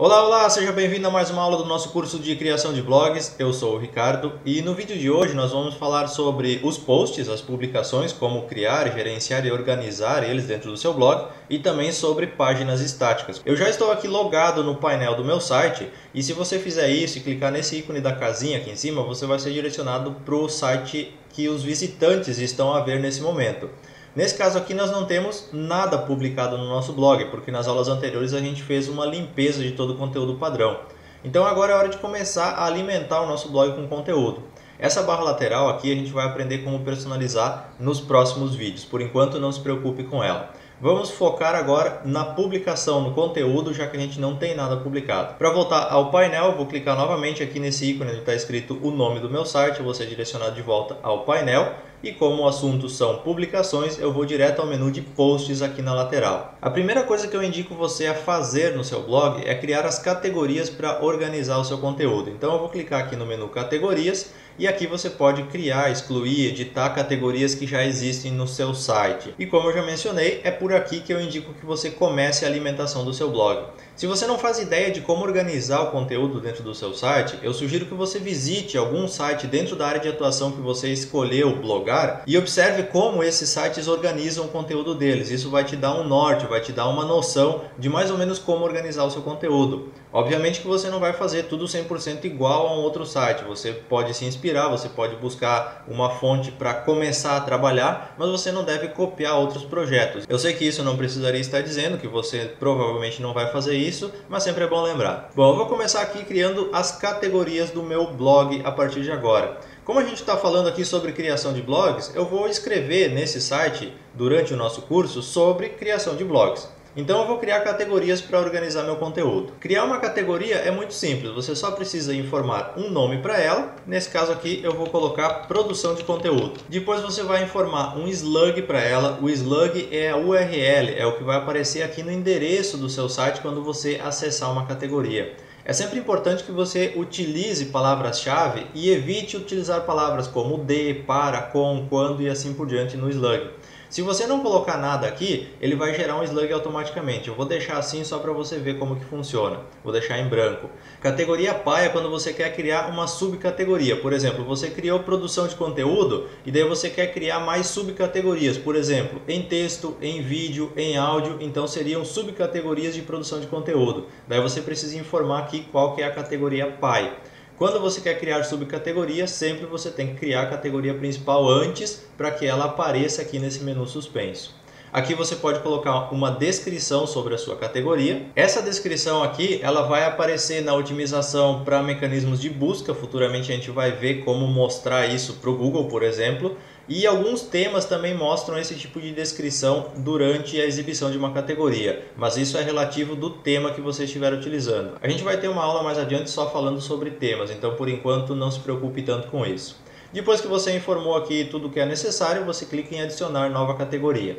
Olá, olá, seja bem-vindo a mais uma aula do nosso curso de criação de blogs. Eu sou o Ricardo e no vídeo de hoje nós vamos falar sobre os posts, as publicações, como criar, gerenciar e organizar eles dentro do seu blog e também sobre páginas estáticas. Eu já estou aqui logado no painel do meu site e se você fizer isso e clicar nesse ícone da casinha aqui em cima, você vai ser direcionado para o site que os visitantes estão a ver nesse momento. Nesse caso aqui nós não temos nada publicado no nosso blog, porque nas aulas anteriores a gente fez uma limpeza de todo o conteúdo padrão. Então agora é hora de começar a alimentar o nosso blog com conteúdo. Essa barra lateral aqui a gente vai aprender como personalizar nos próximos vídeos, por enquanto não se preocupe com ela. Vamos focar agora na publicação, no conteúdo, já que a gente não tem nada publicado. Para voltar ao painel, eu vou clicar novamente aqui nesse ícone onde está escrito o nome do meu site, eu vou ser direcionado de volta ao painel. E como o assunto são publicações, eu vou direto ao menu de posts aqui na lateral. A primeira coisa que eu indico você a fazer no seu blog é criar as categorias para organizar o seu conteúdo. Então eu vou clicar aqui no menu categorias e aqui você pode criar, excluir, editar categorias que já existem no seu site. E como eu já mencionei, é por aqui que eu indico que você comece a alimentação do seu blog. Se você não faz ideia de como organizar o conteúdo dentro do seu site, eu sugiro que você visite algum site dentro da área de atuação que você escolheu blogar e observe como esses sites organizam o conteúdo deles. Isso vai te dar um norte, vai te dar uma noção de mais ou menos como organizar o seu conteúdo. Obviamente que você não vai fazer tudo 100% igual a um outro site. Você pode se inspirar, você pode buscar uma fonte para começar a trabalhar, mas você não deve copiar outros projetos. Eu sei que isso não precisaria estar dizendo, que você provavelmente não vai fazer isso, mas sempre é bom lembrar. Bom, eu vou começar aqui criando as categorias do meu blog a partir de agora. Como a gente está falando aqui sobre criação de blogs, eu vou escrever nesse site, durante o nosso curso, sobre criação de blogs. Então eu vou criar categorias para organizar meu conteúdo. Criar uma categoria é muito simples, você só precisa informar um nome para ela. Nesse caso aqui eu vou colocar produção de conteúdo. Depois você vai informar um slug para ela. O slug é a URL, é o que vai aparecer aqui no endereço do seu site quando você acessar uma categoria. É sempre importante que você utilize palavras-chave e evite utilizar palavras como de, para, com, quando e assim por diante no slug. Se você não colocar nada aqui, ele vai gerar um slug automaticamente. Eu vou deixar assim só para você ver como que funciona. Vou deixar em branco. Categoria PAI é quando você quer criar uma subcategoria. Por exemplo, você criou produção de conteúdo e daí você quer criar mais subcategorias. Por exemplo, em texto, em vídeo, em áudio. Então seriam subcategorias de produção de conteúdo. Daí você precisa informar aqui qual que é a categoria PAI. Quando você quer criar subcategorias, sempre você tem que criar a categoria principal antes para que ela apareça aqui nesse menu suspenso. Aqui você pode colocar uma descrição sobre a sua categoria. Essa descrição aqui ela vai aparecer na otimização para mecanismos de busca. Futuramente a gente vai ver como mostrar isso para o Google, por exemplo. E alguns temas também mostram esse tipo de descrição durante a exibição de uma categoria, mas isso é relativo do tema que você estiver utilizando. A gente vai ter uma aula mais adiante só falando sobre temas, então por enquanto não se preocupe tanto com isso. Depois que você informou aqui tudo o que é necessário, você clica em adicionar nova categoria.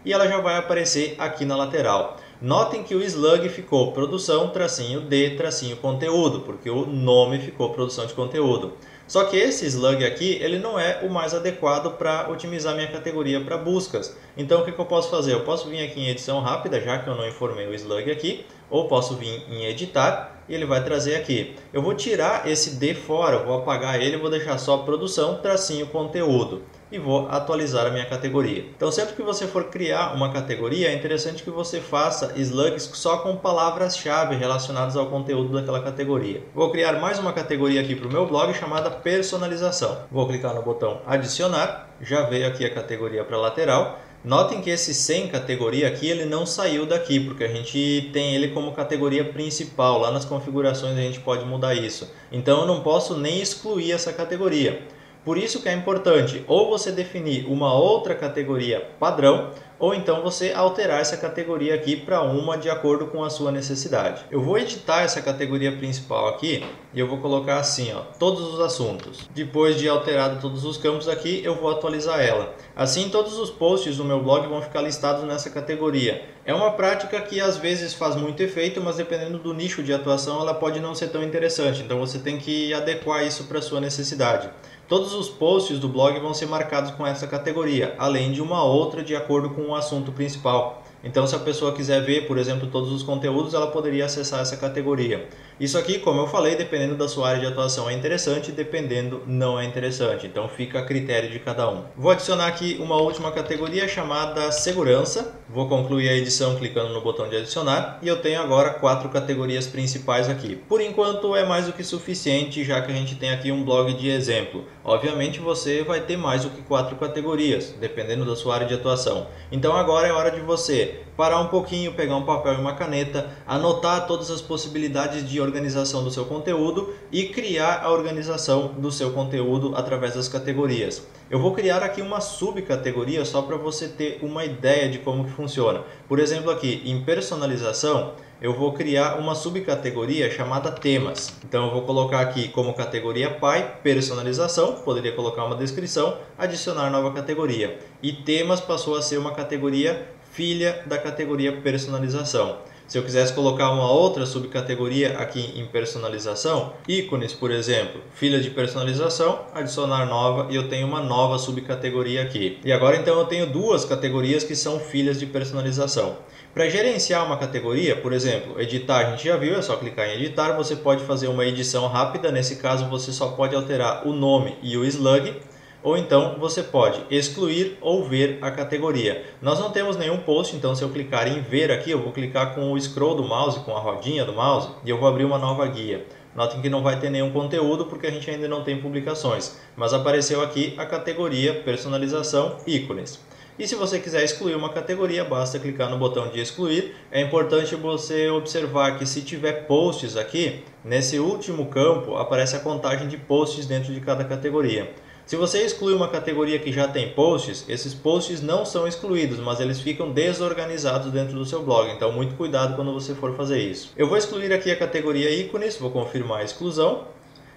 E ela já vai aparecer aqui na lateral. Notem que o slug ficou produção, tracinho de, tracinho conteúdo, porque o nome ficou produção de conteúdo. Só que esse slug aqui, ele não é o mais adequado para otimizar minha categoria para buscas. Então o que eu posso fazer? Eu posso vir aqui em edição rápida, já que eu não informei o slug aqui, ou posso vir em editar e ele vai trazer aqui. Eu vou tirar esse de fora, eu vou apagar ele, vou deixar só produção, tracinho conteúdo. E vou atualizar a minha categoria. Então sempre que você for criar uma categoria, é interessante que você faça slugs só com palavras-chave relacionadas ao conteúdo daquela categoria. Vou criar mais uma categoria aqui para o meu blog chamada personalização. Vou clicar no botão adicionar, já veio aqui a categoria para a lateral. Notem que esse sem categoria aqui ele não saiu daqui, porque a gente tem ele como categoria principal. Lá nas configurações a gente pode mudar isso. Então eu não posso nem excluir essa categoria. Por isso que é importante ou você definir uma outra categoria padrão, ou então você alterar essa categoria aqui para uma de acordo com a sua necessidade. Eu vou editar essa categoria principal aqui e eu vou colocar assim, ó, todos os assuntos. Depois de alterado todos os campos aqui, eu vou atualizar ela. Assim, todos os posts do meu blog vão ficar listados nessa categoria. É uma prática que às vezes faz muito efeito, mas dependendo do nicho de atuação, ela pode não ser tão interessante. Então você tem que adequar isso para a sua necessidade. Todos os posts do blog vão ser marcados com essa categoria, além de uma outra de acordo com o assunto principal. Então, se a pessoa quiser ver, por exemplo, todos os conteúdos, ela poderia acessar essa categoria. Isso aqui, como eu falei, dependendo da sua área de atuação é interessante, dependendo não é interessante. Então, fica a critério de cada um. Vou adicionar aqui uma última categoria chamada segurança. Vou concluir a edição clicando no botão de adicionar e eu tenho agora 4 categorias principais aqui. Por enquanto é mais do que suficiente, já que a gente tem aqui um blog de exemplo. Obviamente você vai ter mais do que 4 categorias, dependendo da sua área de atuação. Então agora é hora de você parar um pouquinho, pegar um papel e uma caneta, anotar todas as possibilidades de organização do seu conteúdo e criar a organização do seu conteúdo através das categorias. Eu vou criar aqui uma subcategoria só para você ter uma ideia de como que funciona. Por exemplo, aqui em personalização, eu vou criar uma subcategoria chamada temas. Então eu vou colocar aqui como categoria pai, personalização, poderia colocar uma descrição, adicionar nova categoria. E temas passou a ser uma categoria filha da categoria personalização. Se eu quisesse colocar uma outra subcategoria aqui em personalização, ícones, por exemplo, filha de personalização, adicionar nova e eu tenho uma nova subcategoria aqui. E agora então eu tenho 2 categorias que são filhas de personalização. Para gerenciar uma categoria, por exemplo, editar, a gente já viu, é só clicar em editar, você pode fazer uma edição rápida, nesse caso você só pode alterar o nome e o slug. Ou então você pode excluir ou ver a categoria. Nós não temos nenhum post, então se eu clicar em ver aqui, eu vou clicar com o scroll do mouse, com a rodinha do mouse, e eu vou abrir uma nova guia. Notem que não vai ter nenhum conteúdo porque a gente ainda não tem publicações, mas apareceu aqui a categoria personalização ícones. E se você quiser excluir uma categoria, basta clicar no botão de excluir. É importante você observar que se tiver posts aqui, nesse último campo aparece a contagem de posts dentro de cada categoria. Se você exclui uma categoria que já tem posts, esses posts não são excluídos, mas eles ficam desorganizados dentro do seu blog. Então, muito cuidado quando você for fazer isso. Eu vou excluir aqui a categoria ícones, vou confirmar a exclusão.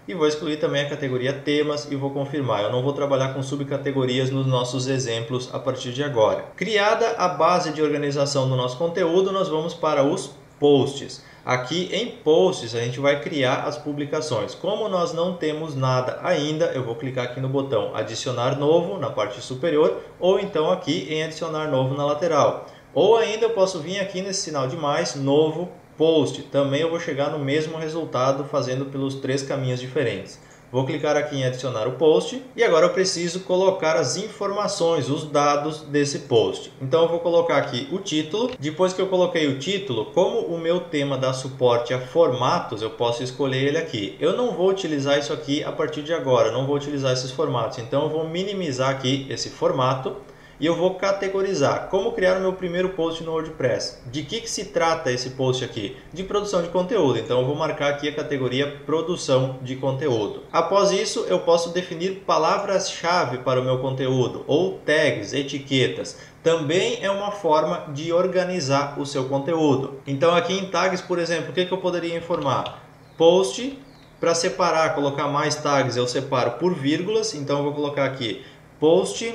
E vou excluir também a categoria temas e vou confirmar. Eu não vou trabalhar com subcategorias nos nossos exemplos a partir de agora. Criada a base de organização do nosso conteúdo, nós vamos para os posts. Aqui em posts a gente vai criar as publicações. Como nós não temos nada ainda, eu vou clicar aqui no botão adicionar novo na parte superior ou então aqui em adicionar novo na lateral. Ou ainda eu posso vir aqui nesse sinal de mais, novo post. Também eu vou chegar no mesmo resultado fazendo pelos 3 caminhos diferentes. Vou clicar aqui em adicionar o post e agora eu preciso colocar as informações, os dados desse post. Então eu vou colocar aqui o título. Depois que eu coloquei o título, como o meu tema dá suporte a formatos, eu posso escolher ele aqui. Eu não vou utilizar isso aqui a partir de agora, não vou utilizar esses formatos. Então eu vou minimizar aqui esse formato. E eu vou categorizar como criar o meu primeiro post no WordPress. De que se trata esse post aqui? De produção de conteúdo. Então eu vou marcar aqui a categoria produção de conteúdo. Após isso eu posso definir palavras-chave para o meu conteúdo ou tags, etiquetas. Também é uma forma de organizar o seu conteúdo. Então aqui em tags, por exemplo, o que eu poderia informar? Post, para separar, colocar mais tags, eu separo por vírgulas. Então eu vou colocar aqui post,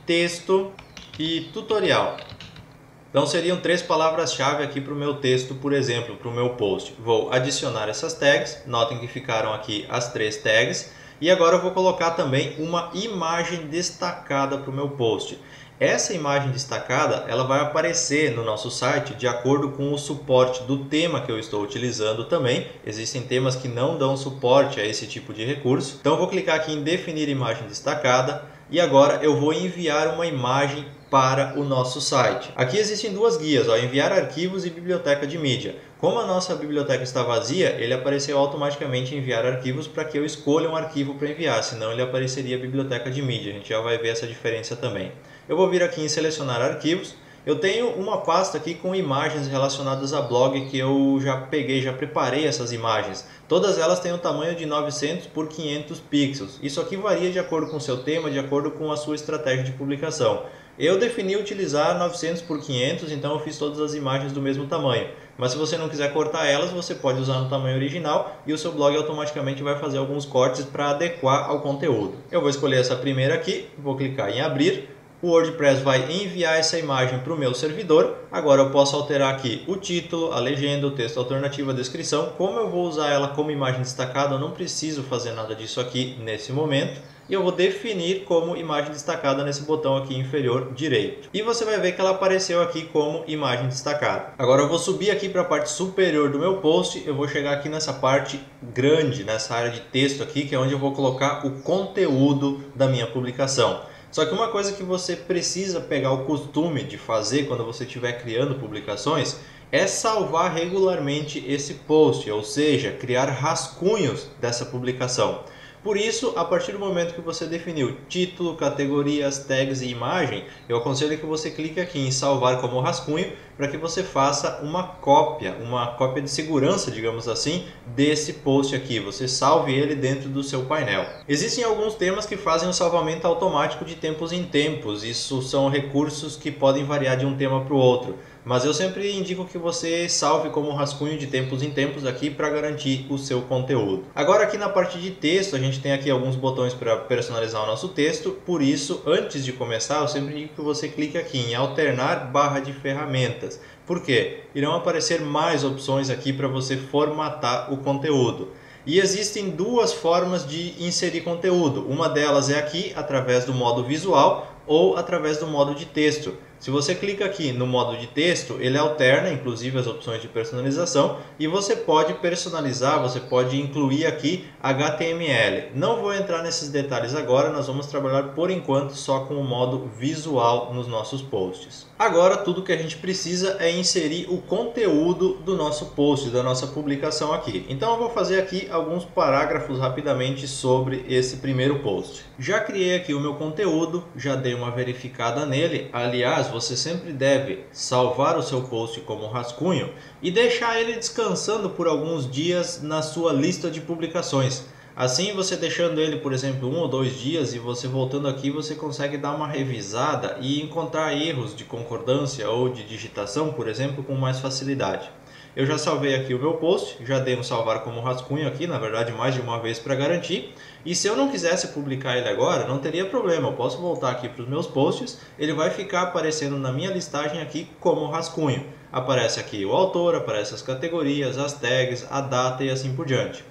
texto e tutorial. Então seriam 3 palavras-chave aqui para o meu texto, por exemplo, para o meu post. Vou adicionar essas tags, notem que ficaram aqui as 3 tags. E agora eu vou colocar também uma imagem destacada para o meu post. Essa imagem destacada ela vai aparecer no nosso site de acordo com o suporte do tema que eu estou utilizando também. Existem temas que não dão suporte a esse tipo de recurso. Então eu vou clicar aqui em definir imagem destacada. E agora eu vou enviar uma imagem para o nosso site. Aqui existem 2 guias, enviar arquivos e biblioteca de mídia. Como a nossa biblioteca está vazia, ele apareceu automaticamente enviar arquivos para que eu escolha um arquivo para enviar, senão ele apareceria biblioteca de mídia. A gente já vai ver essa diferença também. Eu vou vir aqui em selecionar arquivos. Eu tenho uma pasta aqui com imagens relacionadas a blog que eu já peguei, já preparei essas imagens. Todas elas têm um tamanho de 900 por 500 pixels. Isso aqui varia de acordo com o seu tema, de acordo com a sua estratégia de publicação. Eu defini utilizar 900 por 500, então eu fiz todas as imagens do mesmo tamanho. Mas se você não quiser cortar elas, você pode usar no tamanho original e o seu blog automaticamente vai fazer alguns cortes para adequar ao conteúdo. Eu vou escolher essa primeira aqui, vou clicar em abrir. O WordPress vai enviar essa imagem para o meu servidor. Agora eu posso alterar aqui o título, a legenda, o texto alternativo, a descrição. Como eu vou usar ela como imagem destacada, eu não preciso fazer nada disso aqui nesse momento. e eu vou definir como imagem destacada nesse botão aqui inferior direito. E você vai ver que ela apareceu aqui como imagem destacada. Agora eu vou subir aqui para a parte superior do meu post, eu vou chegar aqui nessa parte grande, nessa área de texto aqui, que é onde eu vou colocar o conteúdo da minha publicação. Só que uma coisa que você precisa pegar o costume de fazer quando você estiver criando publicações é salvar regularmente esse post, ou seja, criar rascunhos dessa publicação. Por isso, a partir do momento que você definiu título, categorias, tags e imagem, eu aconselho que você clique aqui em salvar como rascunho para que você faça uma cópia de segurança, digamos assim, desse post aqui. Você salve ele dentro do seu painel. Existem alguns temas que fazem o salvamento automático de tempos em tempos. Isso são recursos que podem variar de um tema para o outro. Mas eu sempre indico que você salve como rascunho de tempos em tempos aqui para garantir o seu conteúdo. Agora aqui na parte de texto, a gente tem aqui alguns botões para personalizar o nosso texto. Por isso, antes de começar, eu sempre indico que você clique aqui em alternar barra de ferramentas. Por quê? Irão aparecer mais opções aqui para você formatar o conteúdo. E existem duas formas de inserir conteúdo. Uma delas é aqui através do modo visual ou através do modo de texto. Se você clica aqui no modo de texto, ele alterna inclusive as opções de personalização e você pode personalizar, você pode incluir aqui HTML. Não vou entrar nesses detalhes agora, nós vamos trabalhar por enquanto só com o modo visual nos nossos posts. Agora tudo que a gente precisa é inserir o conteúdo do nosso post, da nossa publicação aqui. Então eu vou fazer aqui alguns parágrafos rapidamente sobre esse primeiro post. Já criei aqui o meu conteúdo, já dei uma verificada nele. Aliás, você sempre deve salvar o seu post como rascunho e deixar ele descansando por alguns dias na sua lista de publicações. Assim, você deixando ele, por exemplo, 1 ou 2 dias e você voltando aqui, você consegue dar uma revisada e encontrar erros de concordância ou de digitação, por exemplo, com mais facilidade. Eu já salvei aqui o meu post, já dei um salvar como rascunho aqui, na verdade mais de uma vez para garantir. E se eu não quisesse publicar ele agora, não teria problema, eu posso voltar aqui para os meus posts, ele vai ficar aparecendo na minha listagem aqui como rascunho. Aparece aqui o autor, aparece as categorias, as tags, a data e assim por diante.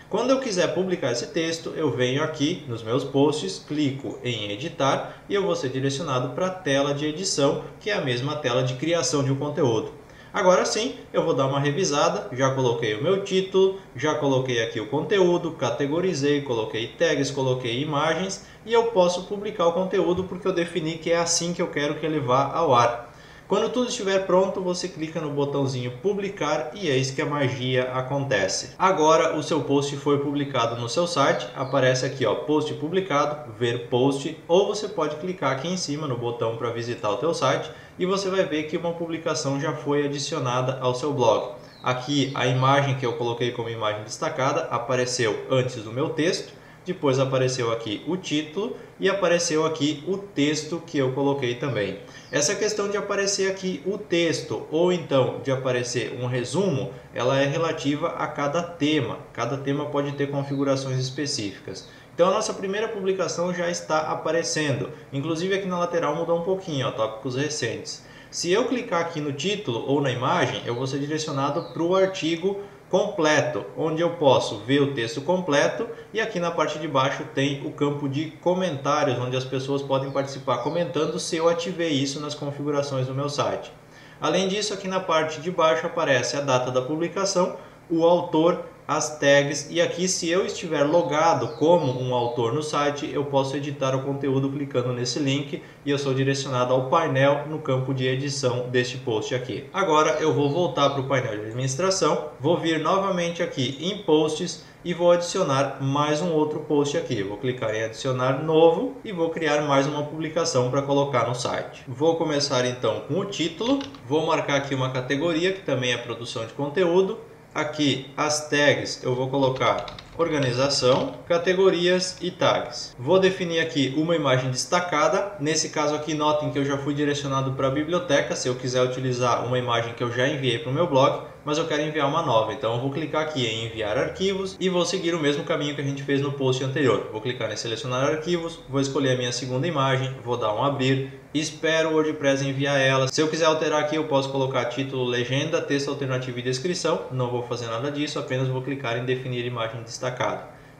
Quando eu quiser publicar esse texto, eu venho aqui nos meus posts, clico em editar e eu vou ser direcionado para a tela de edição, que é a mesma tela de criação de um conteúdo. Agora sim, eu vou dar uma revisada, já coloquei o meu título, já coloquei aqui o conteúdo, categorizei, coloquei tags, coloquei imagens e eu posso publicar o conteúdo porque eu defini que é assim que eu quero que ele vá ao ar. Quando tudo estiver pronto, você clica no botãozinho publicar e eis que a magia acontece. Agora o seu post foi publicado no seu site, aparece aqui ó, post publicado, ver post, ou você pode clicar aqui em cima no botão para visitar o teu site e você vai ver que uma publicação já foi adicionada ao seu blog. Aqui a imagem que eu coloquei como imagem destacada apareceu antes do meu texto, depois apareceu aqui o título e apareceu aqui o texto que eu coloquei também. Essa questão de aparecer aqui o texto ou então de aparecer um resumo, ela é relativa a cada tema. Cada tema pode ter configurações específicas. Então a nossa primeira publicação já está aparecendo. Inclusive aqui na lateral mudou um pouquinho, ó, tópicos recentes. Se eu clicar aqui no título ou na imagem, eu vou ser direcionado para o artigo completo, onde eu posso ver o texto completo e aqui na parte de baixo tem o campo de comentários, onde as pessoas podem participar comentando se eu ativei isso nas configurações do meu site. Além disso, aqui na parte de baixo aparece a data da publicação, o autor, as tags e aqui se eu estiver logado como um autor no site, eu posso editar o conteúdo clicando nesse link e eu sou direcionado ao painel no campo de edição deste post aqui. Agora eu vou voltar para o painel de administração, vou vir novamente aqui em posts e vou adicionar mais um outro post aqui. Vou clicar em adicionar novo e vou criar mais uma publicação para colocar no site. Vou começar então com o título, vou marcar aqui uma categoria que também é produção de conteúdo. Aqui as tags eu vou colocar organização, categorias e tags. Vou definir aqui uma imagem destacada. Nesse caso aqui notem que eu já fui direcionado para a biblioteca. Se eu quiser utilizar uma imagem que eu já enviei para o meu blog, mas eu quero enviar uma nova. Então eu vou clicar aqui em enviar arquivos e vou seguir o mesmo caminho que a gente fez no post anterior. Vou clicar em selecionar arquivos, vou escolher a minha segunda imagem, vou dar um abrir, espero o WordPress enviar ela. Se eu quiser alterar aqui eu posso colocar título, legenda, texto alternativo e descrição. Não vou fazer nada disso, apenas vou clicar em definir imagem destacada.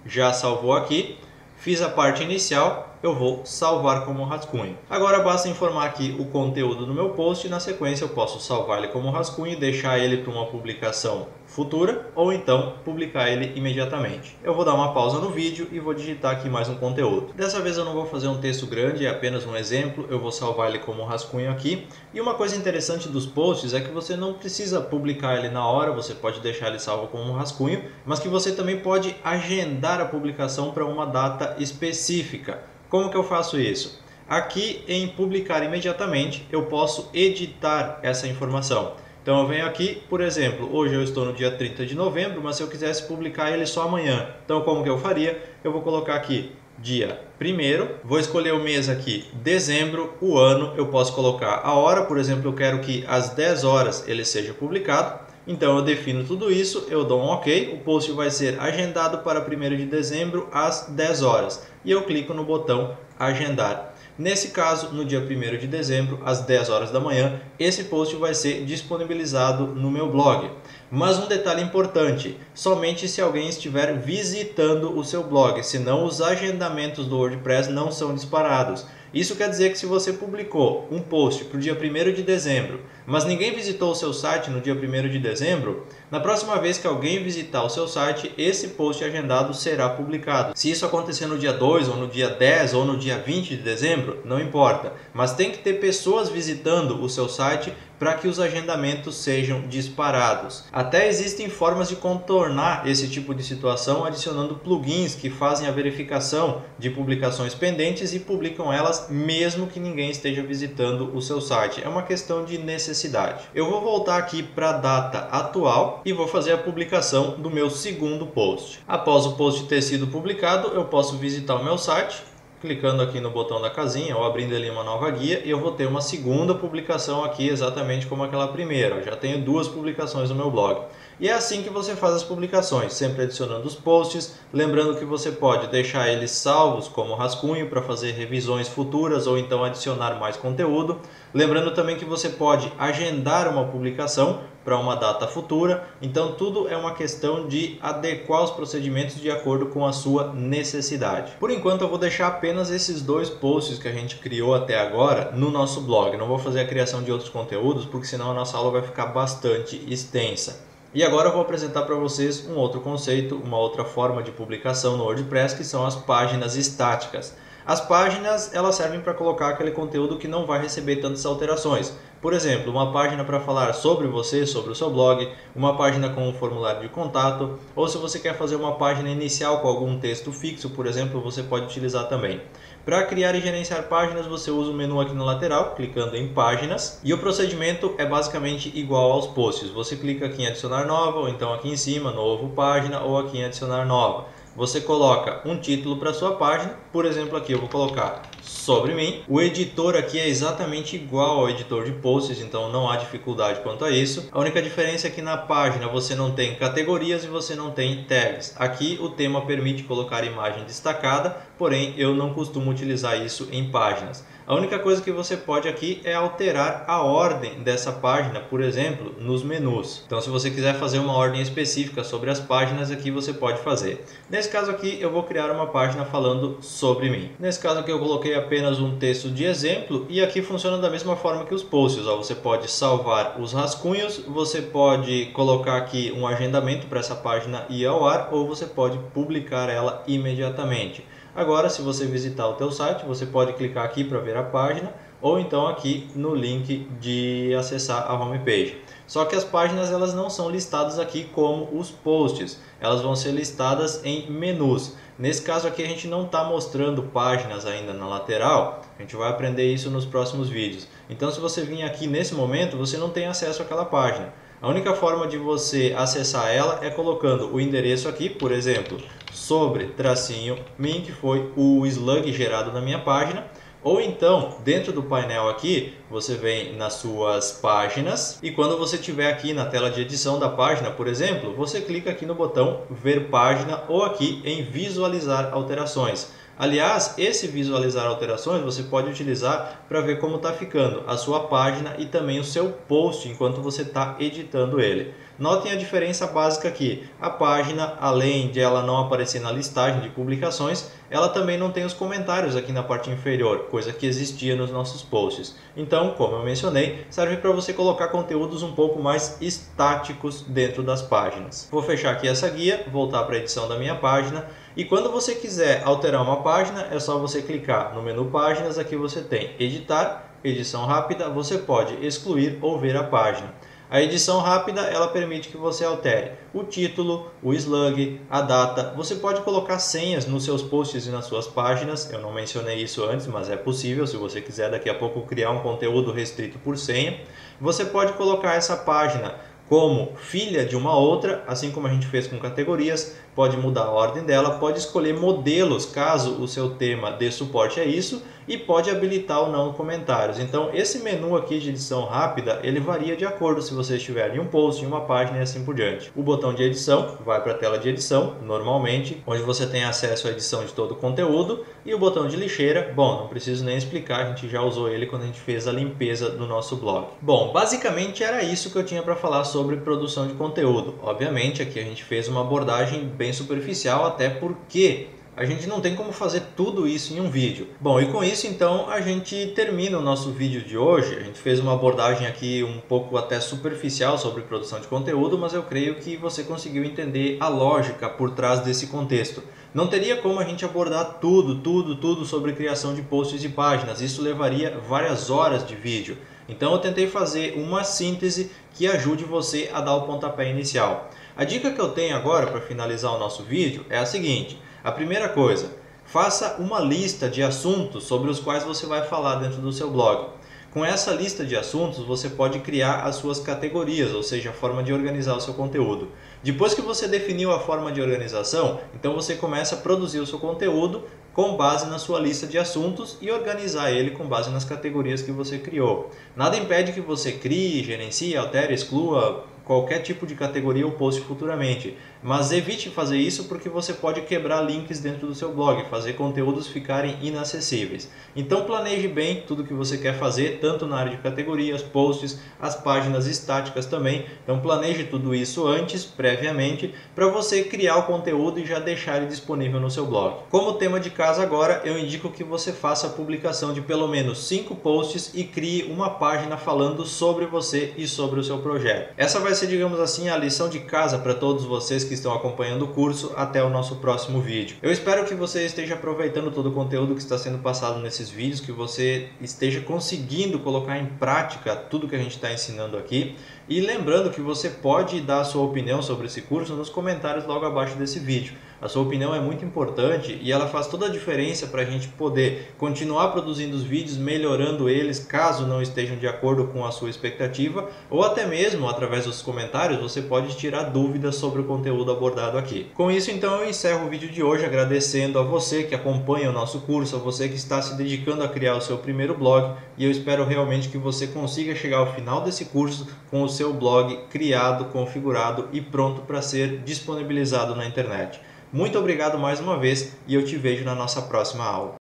Já salvou aqui. Fiz a parte inicial, eu vou salvar como rascunho. Agora basta informar aqui o conteúdo do meu post e na sequência eu posso salvar ele como rascunho e deixar ele para uma publicação futura ou então publicar ele imediatamente. Eu vou dar uma pausa no vídeo e vou digitar aqui mais um conteúdo. Dessa vez eu não vou fazer um texto grande, é apenas um exemplo, eu vou salvar ele como rascunho aqui. E uma coisa interessante dos posts é que você não precisa publicar ele na hora, você pode deixar ele salvo como um rascunho, mas que você também pode agendar a publicação para uma data específica. Como que eu faço isso? Aqui em publicar imediatamente eu posso editar essa informação. Então eu venho aqui, por exemplo, hoje eu estou no dia 30 de novembro, mas se eu quisesse publicar ele só amanhã, então como que eu faria? Eu vou colocar aqui dia 1º, vou escolher o mês aqui, dezembro, o ano, eu posso colocar a hora, por exemplo, eu quero que às 10 horas ele seja publicado, então eu defino tudo isso, eu dou um OK, o post vai ser agendado para 1º de dezembro às 10 horas e eu clico no botão agendar. Nesse caso, no dia 1º de dezembro, às 10 horas da manhã, esse post vai ser disponibilizado no meu blog. Mas um detalhe importante, somente se alguém estiver visitando o seu blog, senão os agendamentos do WordPress não são disparados. Isso quer dizer que se você publicou um post para o dia 1º de dezembro, mas ninguém visitou o seu site no dia 1º de dezembro, na próxima vez que alguém visitar o seu site, esse post agendado será publicado. Se isso acontecer no dia 2, ou no dia 10, ou no dia 20 de dezembro, não importa. Mas tem que ter pessoas visitando o seu site para que os agendamentos sejam disparados. Até existem formas de contornar esse tipo de situação adicionando plugins que fazem a verificação de publicações pendentes e publicam elas mesmo que ninguém esteja visitando o seu site. É uma questão de necessidade. Eu vou voltar aqui para a data atual e vou fazer a publicação do meu segundo post. Após o post ter sido publicado, eu posso visitar o meu site, clicando aqui no botão da casinha ou abrindo ali uma nova guia e eu vou ter uma segunda publicação aqui exatamente como aquela primeira. Eu já tenho 2 publicações no meu blog. E é assim que você faz as publicações, sempre adicionando os posts, lembrando que você pode deixar eles salvos como rascunho para fazer revisões futuras ou então adicionar mais conteúdo. Lembrando também que você pode agendar uma publicação para uma data futura, então tudo é uma questão de adequar os procedimentos de acordo com a sua necessidade. Por enquanto eu vou deixar apenas esses 2 posts que a gente criou até agora no nosso blog, não vou fazer a criação de outros conteúdos porque senão a nossa aula vai ficar bastante extensa. E agora eu vou apresentar para vocês um outro conceito, uma outra forma de publicação no WordPress, que são as páginas estáticas. As páginas elas servem para colocar aquele conteúdo que não vai receber tantas alterações. Por exemplo, uma página para falar sobre você, sobre o seu blog, uma página com um formulário de contato, ou se você quer fazer uma página inicial com algum texto fixo, por exemplo, você pode utilizar também. Para criar e gerenciar páginas, você usa o menu aqui no lateral, clicando em páginas, e o procedimento é basicamente igual aos posts. Você clica aqui em adicionar nova, ou então aqui em cima, novo página, ou aqui em adicionar nova. Você coloca um título para sua página, por exemplo aqui eu vou colocar sobre mim. O editor aqui é exatamente igual ao editor de posts, então não há dificuldade quanto a isso. A única diferença é que na página você não tem categorias e você não tem tags. Aqui o tema permite colocar imagem destacada, porém eu não costumo utilizar isso em páginas. A única coisa que você pode aqui é alterar a ordem dessa página, por exemplo, nos menus. Então, se você quiser fazer uma ordem específica sobre as páginas, aqui você pode fazer. Nesse caso aqui, eu vou criar uma página falando sobre mim. Nesse caso aqui, eu coloquei apenas um texto de exemplo e aqui funciona da mesma forma que os posts. Você pode salvar os rascunhos, você pode colocar aqui um agendamento para essa página ir ao ar ou você pode publicar ela imediatamente. Agora, se você visitar o teu site, você pode clicar aqui para ver a página ou então aqui no link de acessar a homepage. Só que as páginas elas não são listadas aqui como os posts, elas vão ser listadas em menus. Nesse caso aqui a gente não está mostrando páginas ainda na lateral, a gente vai aprender isso nos próximos vídeos. Então se você vir aqui nesse momento, você não tem acesso àquela página. A única forma de você acessar ela é colocando o endereço aqui, por exemplo, sobre-min, que foi o slug gerado na minha página. Ou então, dentro do painel aqui, você vem nas suas páginas e quando você estiver aqui na tela de edição da página, por exemplo, você clica aqui no botão ver página ou aqui em visualizar alterações. Aliás, esse visualizar alterações você pode utilizar para ver como está ficando a sua página e também o seu post enquanto você está editando ele. Notem a diferença básica aqui. A página, além de ela não aparecer na listagem de publicações, ela também não tem os comentários aqui na parte inferior, coisa que existia nos nossos posts. Então, como eu mencionei, serve para você colocar conteúdos um pouco mais estáticos dentro das páginas. Vou fechar aqui essa guia, voltar para a edição da minha página, e quando você quiser alterar uma página, é só você clicar no menu Páginas, aqui você tem Editar, Edição Rápida, você pode excluir ou ver a página. A edição rápida, ela permite que você altere o título, o slug, a data. Você pode colocar senhas nos seus posts e nas suas páginas. Eu não mencionei isso antes, mas é possível se você quiser daqui a pouco criar um conteúdo restrito por senha. Você pode colocar essa página como filha de uma outra, assim como a gente fez com categorias, pode mudar a ordem dela, pode escolher modelos caso o seu tema dê suporte a isso e pode habilitar ou não comentários. Então esse menu aqui de edição rápida, ele varia de acordo se você estiver em um post, em uma página e assim por diante. O botão de edição vai para a tela de edição, normalmente, onde você tem acesso à edição de todo o conteúdo, e o botão de lixeira, bom, não preciso nem explicar, a gente já usou ele quando a gente fez a limpeza do nosso blog. Bom, basicamente era isso que eu tinha para falar sobre produção de conteúdo. Obviamente aqui a gente fez uma abordagem bem superficial, até porque a gente não tem como fazer tudo isso em um vídeo. Bom, e com isso então a gente termina o nosso vídeo de hoje. A gente fez uma abordagem aqui um pouco até superficial sobre produção de conteúdo, mas eu creio que você conseguiu entender a lógica por trás desse contexto. Não teria como a gente abordar tudo sobre criação de posts e páginas. Isso levaria várias horas de vídeo. Então eu tentei fazer uma síntese que ajude você a dar o pontapé inicial. A dica que eu tenho agora para finalizar o nosso vídeo é a seguinte. A primeira coisa, faça uma lista de assuntos sobre os quais você vai falar dentro do seu blog. Com essa lista de assuntos, você pode criar as suas categorias, ou seja, a forma de organizar o seu conteúdo. Depois que você definiu a forma de organização, então você começa a produzir o seu conteúdo com base na sua lista de assuntos e organizar ele com base nas categorias que você criou. Nada impede que você crie, gerencie, altere, exclua qualquer tipo de categoria ou post futuramente, mas evite fazer isso porque você pode quebrar links dentro do seu blog, fazer conteúdos ficarem inacessíveis. Então planeje bem tudo que você quer fazer, tanto na área de categorias, posts, as páginas estáticas também. Então planeje tudo isso antes, previamente, para você criar o conteúdo e já deixar ele disponível no seu blog. Como tema de casa agora, eu indico que você faça a publicação de pelo menos 5 posts e crie uma página falando sobre você e sobre o seu projeto. Essa vai ser, digamos assim, a lição de casa para todos vocês que estão acompanhando o curso até o nosso próximo vídeo. Eu espero que você esteja aproveitando todo o conteúdo que está sendo passado nesses vídeos, que você esteja conseguindo colocar em prática tudo que a gente está ensinando aqui. E lembrando que você pode dar a sua opinião sobre esse curso nos comentários logo abaixo desse vídeo. A sua opinião é muito importante e ela faz toda a diferença para a gente poder continuar produzindo os vídeos, melhorando eles caso não estejam de acordo com a sua expectativa, ou até mesmo através dos comentários você pode tirar dúvidas sobre o conteúdo abordado aqui. Com isso então eu encerro o vídeo de hoje agradecendo a você que acompanha o nosso curso, a você que está se dedicando a criar o seu primeiro blog, e eu espero realmente que você consiga chegar ao final desse curso com o seu blog criado, configurado e pronto para ser disponibilizado na internet. Muito obrigado mais uma vez e eu te vejo na nossa próxima aula.